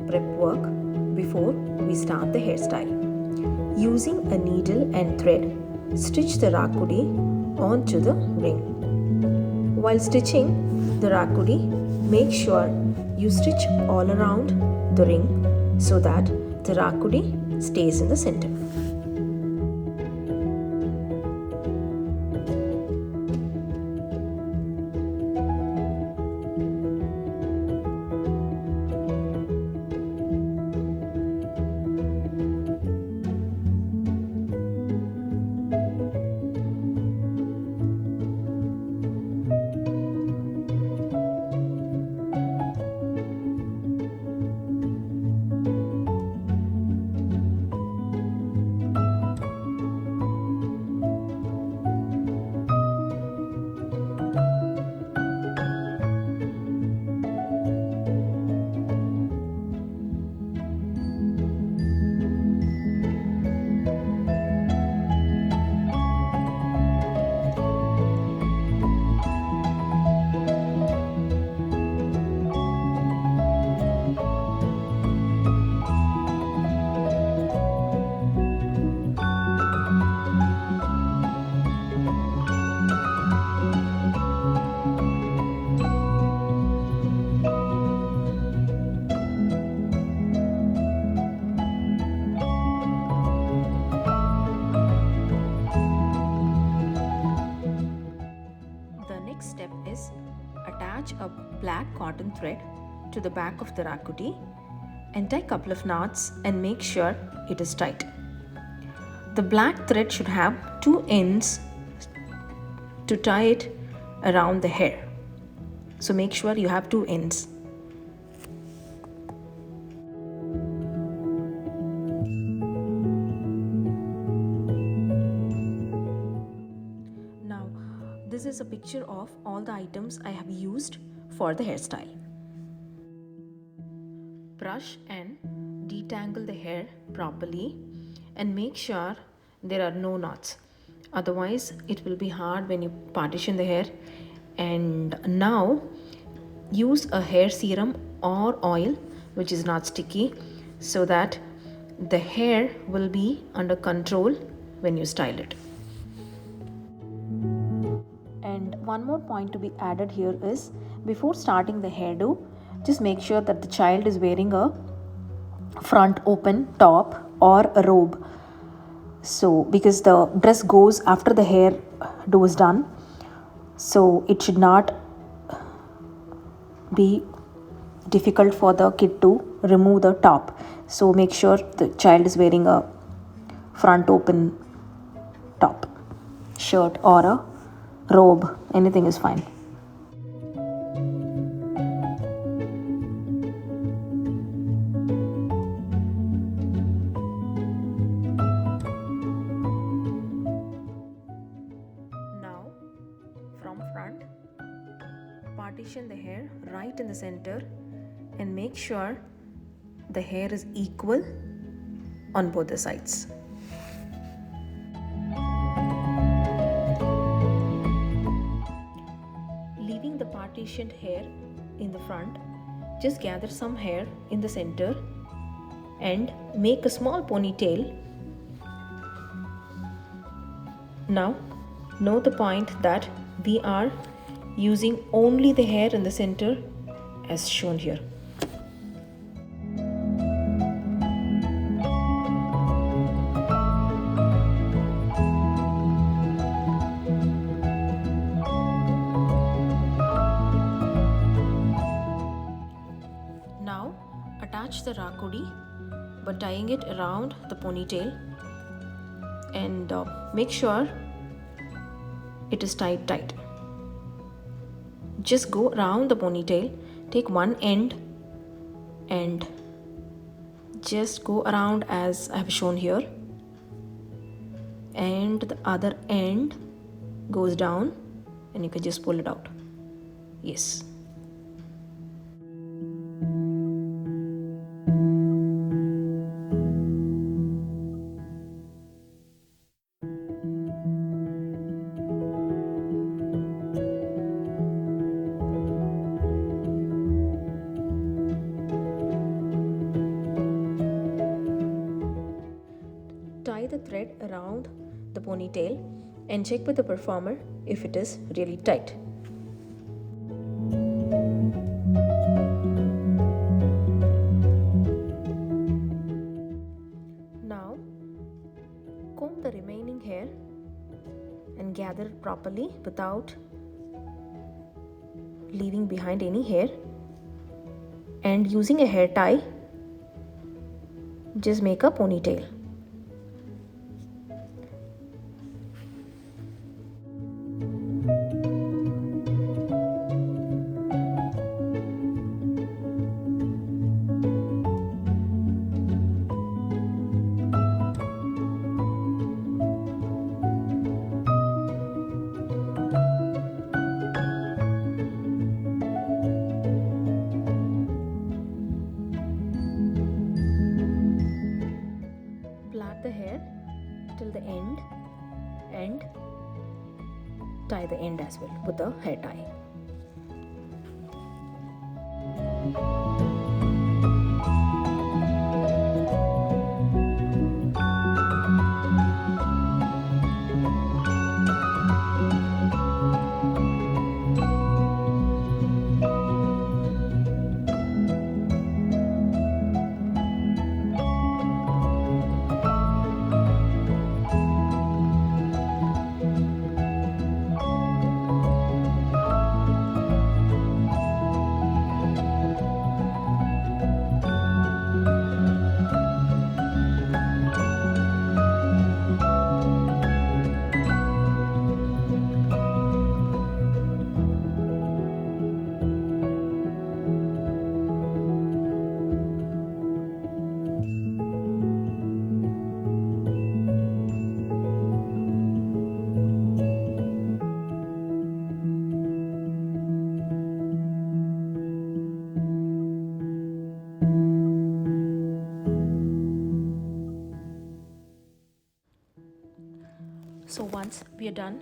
prep work before we start the hairstyle. Using a needle and thread, stitch the rakudi onto the ring. While stitching the rakudi, make sure you stitch all around the ring so that the rakudi stays in the center. Next step is attach a black cotton thread to the back of the rakudi and tie a couple of knots and make sure it is tight. The black thread should have two ends to tie it around the hair. So make sure you have two ends. This is a picture of all the items I have used for the hairstyle. Brush and detangle the hair properly and make sure there are no knots. Otherwise, it will be hard when you partition the hair. And now, use a hair serum or oil which is not sticky so that the hair will be under control when you style it. And one more point to be added here is, before starting the hairdo, just make sure that the child is wearing a front open top or a robe. So because the dress goes after the hairdo is done, so it should not be difficult for the kid to remove the top. So make sure the child is wearing a front open top, shirt or a robe, anything is fine. Now, from front, partition the hair right in the center and make sure the hair is equal on both the sides. Leaving the partitioned hair in the front, just gather some hair in the center and make a small ponytail. Now, note the point that we are using only the hair in the center as shown here. Now attach the rakudi by tying it around the ponytail and make sure it is tight. Just go around the ponytail, take one end and just go around as I have shown here, and the other end goes down and you can just pull it out. Yes. around the ponytail and check with the performer if it is really tight. Now comb the remaining hair and gather it properly without leaving behind any hair, and using a hair tie just make a ponytail. Plait the hair till the end and tie the end as well with a hair tie. So once we are done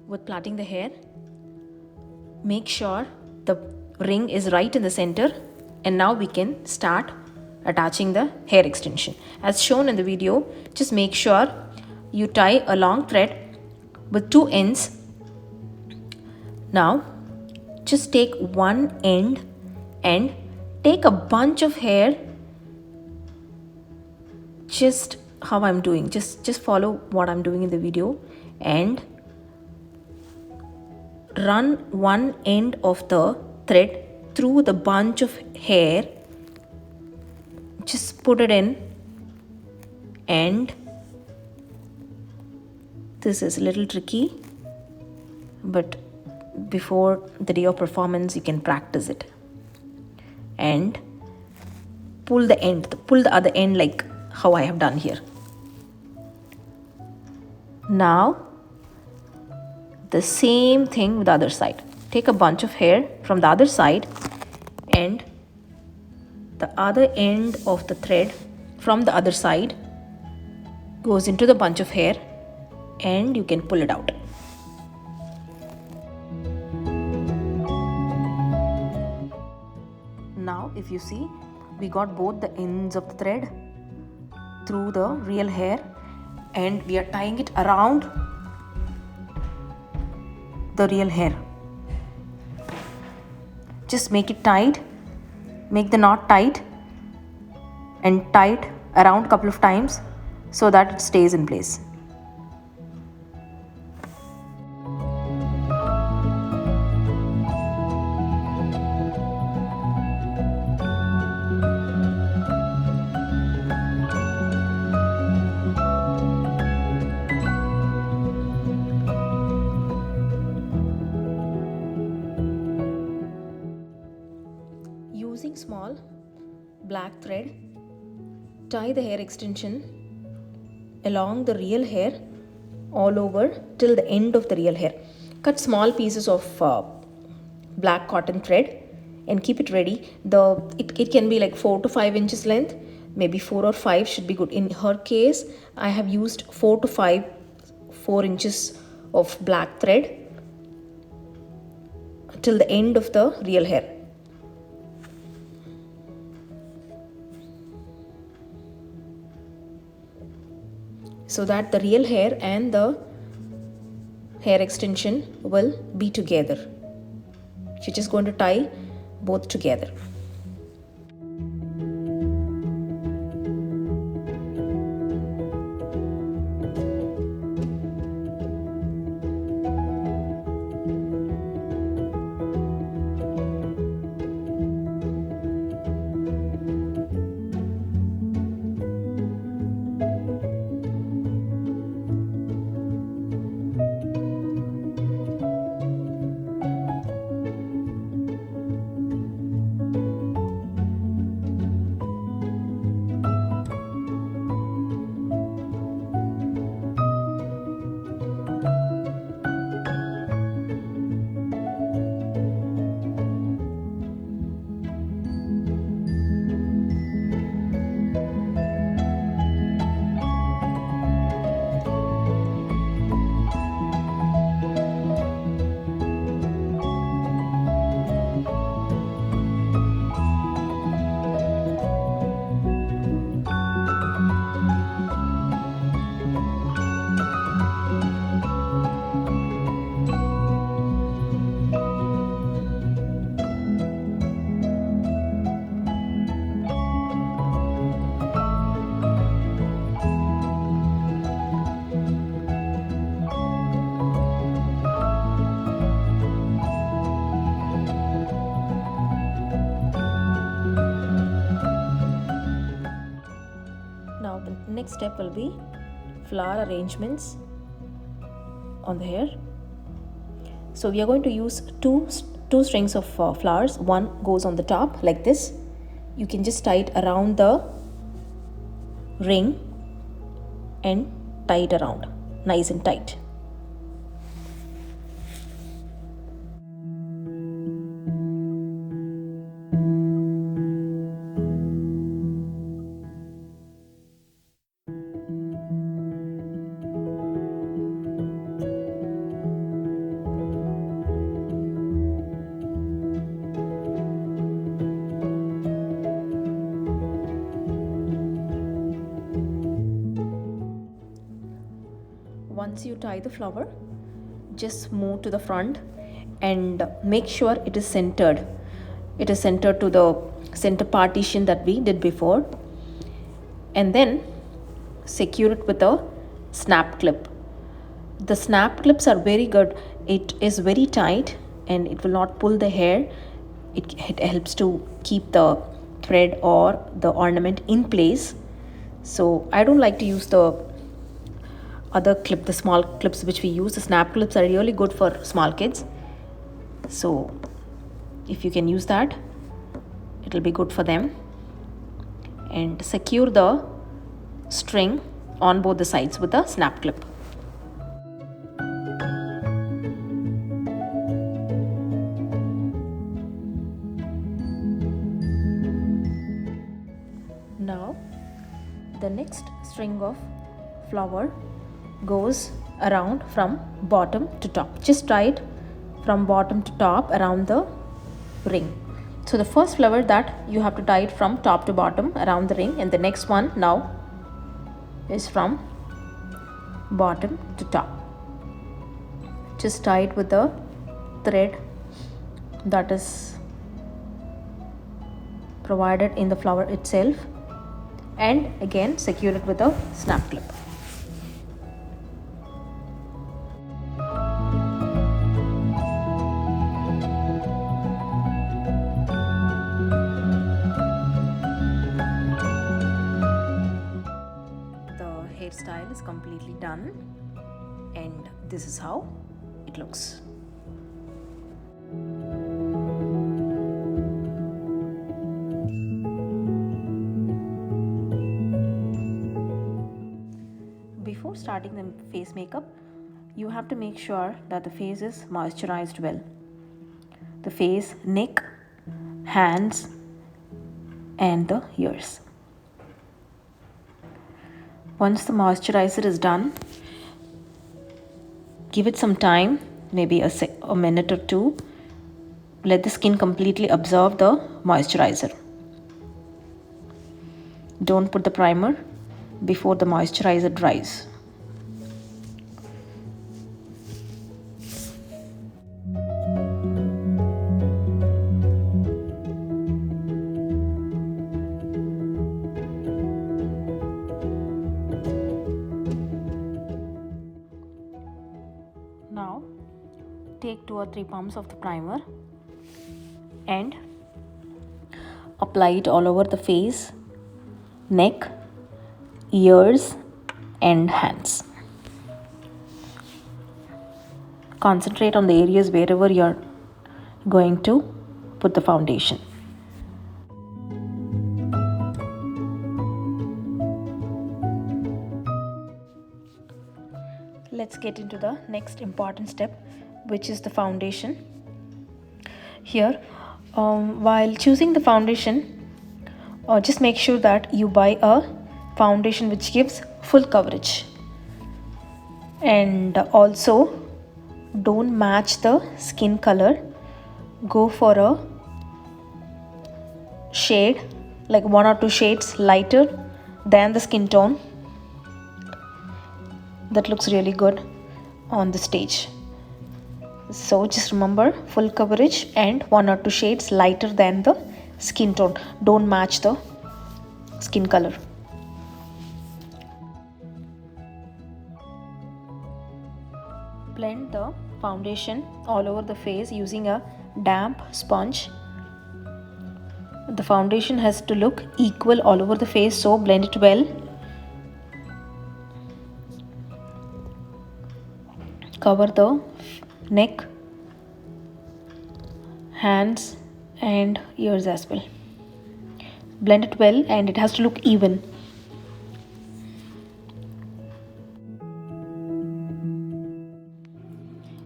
with plaiting the hair, make sure the ring is right in the center, and now we can start attaching the hair extension. As shown in the video, just make sure you tie a long thread with two ends. Now just take one end and take a bunch of hair, just how I'm doing, just follow what I'm doing in the video, and run one end of the thread through the bunch of hair, just put it in, and this is a little tricky, but before the day of performance you can practice it, and pull the other end like how I have done here. Now the same thing with the other side. Take a bunch of hair from the other side, and the other end of the thread from the other side goes into the bunch of hair, and you can pull it out. Now if you see, we got both the ends of the thread through the real hair, and we are tying it around the real hair. Just make it tight, make the knot tight, and tie it around a couple of times so that it stays in place. Using small black thread, tie the hair extension along the real hair all over till the end of the real hair. Cut small pieces of black cotton thread and keep it ready. It can be like 4 to 5 inches length, maybe 4 or 5 should be good. In her case, I have used 4 to 4 inches of black thread till the end of the real hair. so that the real hair and the hair extension will be together. You're just going to tie both together. Now the next step will be flower arrangements on the hair. So we are going to use two strings of flowers. One goes on the top like this. You can just tie it around the ring and tie it around nice and tight. Once you tie the flower, just move to the front and make sure it is centered. It is centered to the center partition that we did before, and then secure it with a snap clip. The snap clips are very good. It is very tight and it will not pull the hair. It helps to keep the thread or the ornament in place. So I don't like to use the other clip, the small clips which we use. The snap clips are really good for small kids, so if you can use that, it will be good for them. And secure the string on both the sides with a snap clip. Now the next string of flower goes around from bottom to top. Just tie it from bottom to top around the ring. So the first flower that you have to tie it from top to bottom around the ring, and the next one now is from bottom to top. Just tie it with the thread that is provided in the flower itself, and again secure it with a snap clip. Hairstyle is completely done, and this is how it looks. Before starting the face makeup, you have to make sure that the face is moisturized well. The face, neck, hands, and the ears. Once the moisturizer is done, give it some time, maybe a minute or two. Let the skin completely absorb the moisturizer. Don't put the primer before the moisturizer dries. Now take 2 or 3 pumps of the primer and apply it all over the face, neck, ears and hands. Concentrate on the areas wherever you're going to put the foundation. Let's get into the next important step, which is the foundation. Here, while choosing the foundation, just make sure that you buy a foundation which gives full coverage, and also don't match the skin color. Go for a shade like 1 or 2 shades lighter than the skin tone. That looks really good on the stage. So just remember, full coverage and 1 or 2 shades lighter than the skin tone. Don't match the skin color. Blend the foundation all over the face using a damp sponge. The foundation has to look equal all over the face, so blend it well. Cover the neck, hands and ears as well. Blend it well and it has to look even.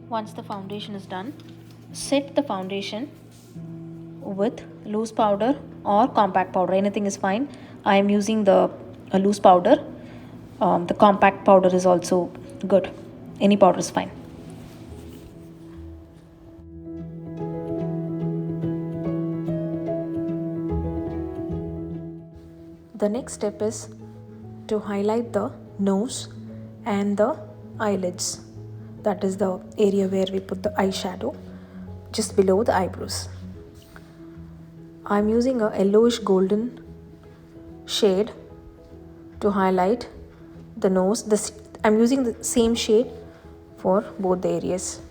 Once the foundation is done, set the foundation with loose powder or compact powder. Anything is fine. I am using the loose powder. The compact powder is also good. Any powder is fine. The next step is to highlight the nose and the eyelids. That is the area where we put the eyeshadow, just below the eyebrows. I am using a yellowish golden shade to highlight the nose. I am using the same shade for both the areas.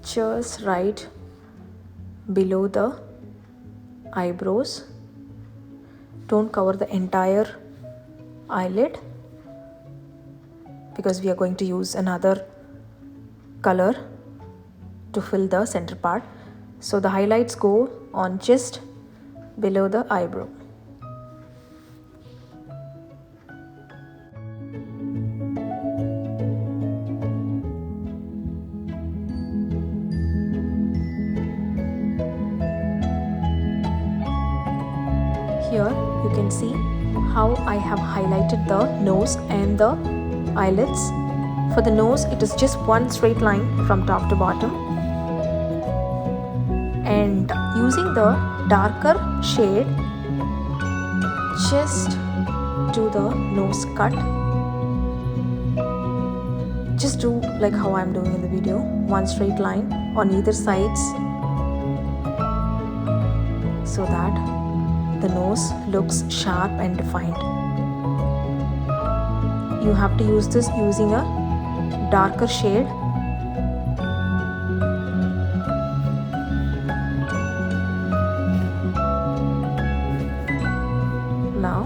Just right below the eyebrows. Don't cover the entire eyelid because we are going to use another color to fill the center part. So the highlights go on just below the eyebrow. Here you can see how I have highlighted the nose and the eyelids. For the nose, it is just one straight line from top to bottom. And using the darker shade, just do the nose cut. Just do like how I am doing in the video, one straight line on either sides, so that the nose looks sharp and defined. You have to use this using a darker shade. Now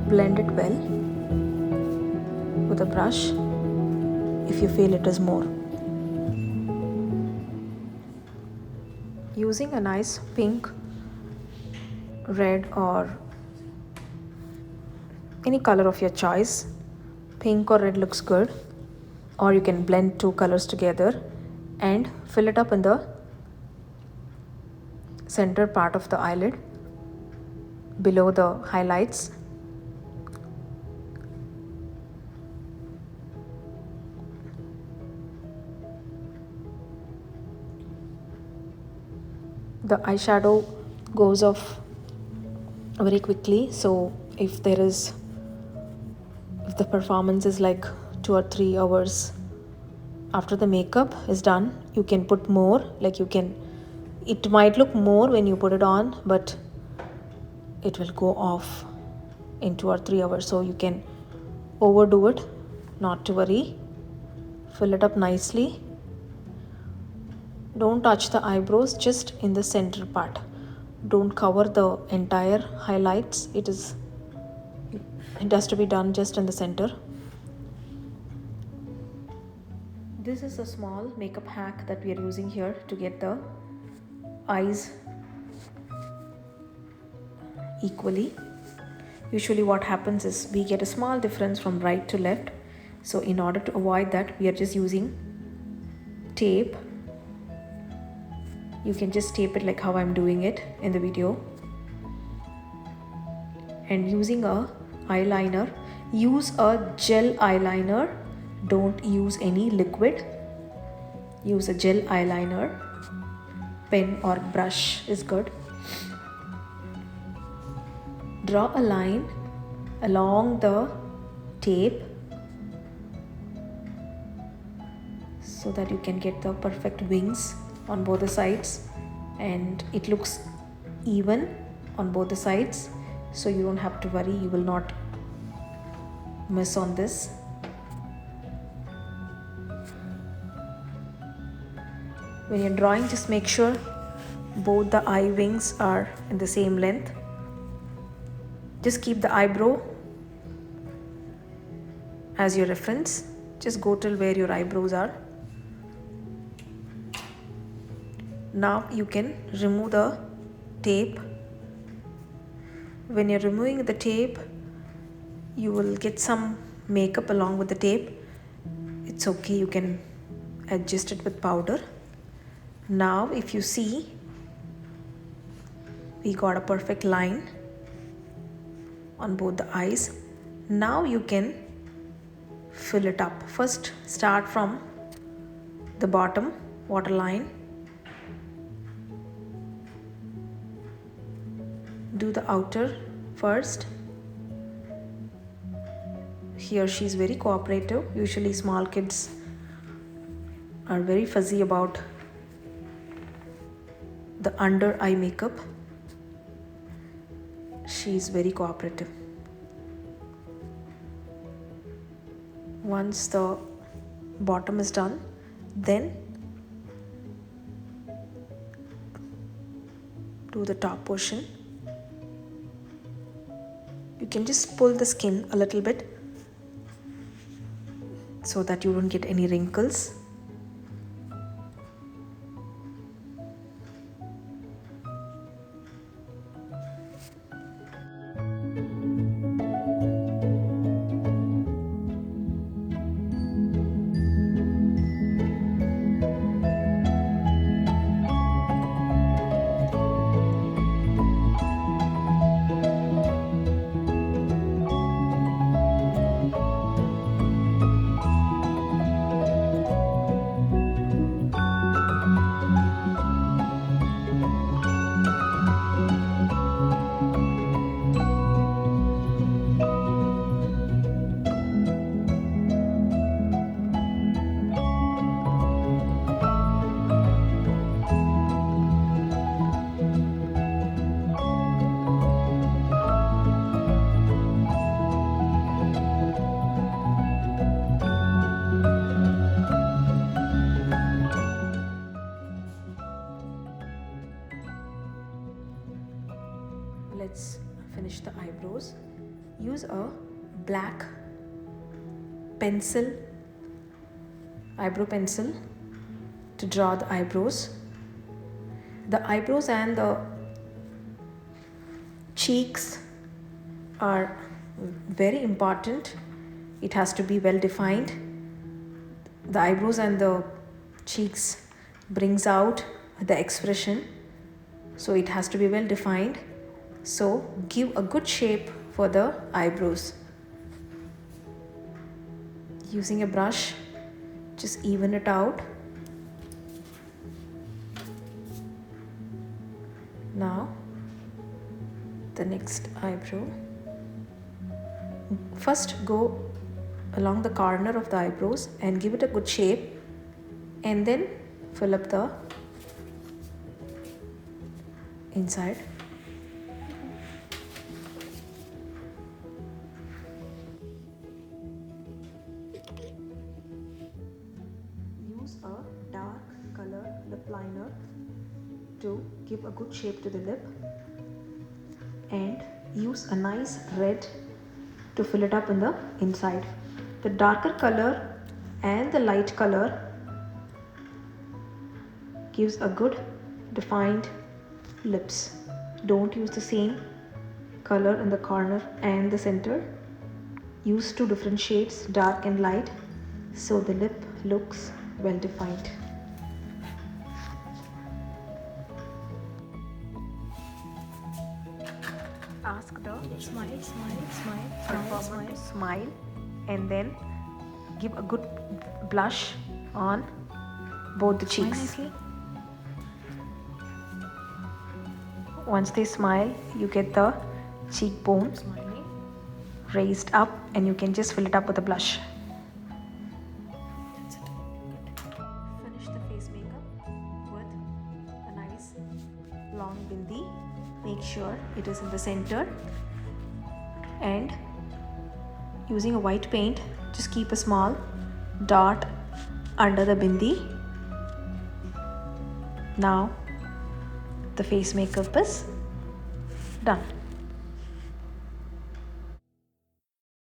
blend it well with a brush if you feel it is more. Using a nice pink, red or any color of your choice. Pink or red looks good, or you can blend 2 colors together and fill it up in the center part of the eyelid below the highlights. The eyeshadow goes off very quickly, so if the performance is like 2 or 3 hours after the makeup is done, you can put more. It might look more when you put it on, but it will go off in 2 or 3 hours, so you can overdo it, not to worry. Fill it up nicely. Don't touch the eyebrows, just in the center part. Don't cover the entire highlights. It has to be done just in the center. This is a small makeup hack that we are using here to get the eyes equally. Usually what happens is we get a small difference from right to left. So in order to avoid that, we are just using tape. You can just tape it like how I'm doing it in the video. And using a eyeliner, use a gel eyeliner. Don't use any liquid. Use a gel eyeliner. Pen or brush is good. Draw a line along the tape so that you can get the perfect wings on both the sides, and it looks even on both the sides, so you don't have to worry, you will not miss on this. When you're drawing, just make sure both the eye wings are in the same length. Just keep the eyebrow as your reference. Just go till where your eyebrows are. Now you can remove the tape. When you're removing the tape, you will get some makeup along with the tape. It's okay, you can adjust it with powder. Now if you see, we got a perfect line on both the eyes. Now you can fill it up. First start from the bottom waterline. Do the outer first. Here she's very cooperative. Usually small kids are very fuzzy about the under eye makeup. She's very cooperative. Once the bottom is done, then do the top portion. You can just pull the skin a little bit so that you don't get any wrinkles. Let's finish the eyebrows. Use a black pencil, eyebrow pencil, to draw the eyebrows. The eyebrows and the cheeks are very important. It has to be well defined. The eyebrows and the cheeks brings out the expression, so it has to be well defined. So give a good shape for the eyebrows. Using a brush, just even it out. Now the next eyebrow. First go along the corner of the eyebrows and give it a good shape, and then fill up the inside. liner to give a good shape to the lip, and use a nice red to fill it up in the inside. The darker color and the light color gives a good defined lips. Don't use the same color in the corner and the center. Use two different shades, dark and light, so the lip looks well defined. Ask the performer to smile, and then give a good blush on both the cheeks. Once they smile, you get the cheekbone raised up, and you can just fill it up with a blush. That's it. Good. Finish the face makeup with a nice long bindi. Make sure it is in the center, and using a white paint, just keep a small dot under the bindi. Now the face makeup is done.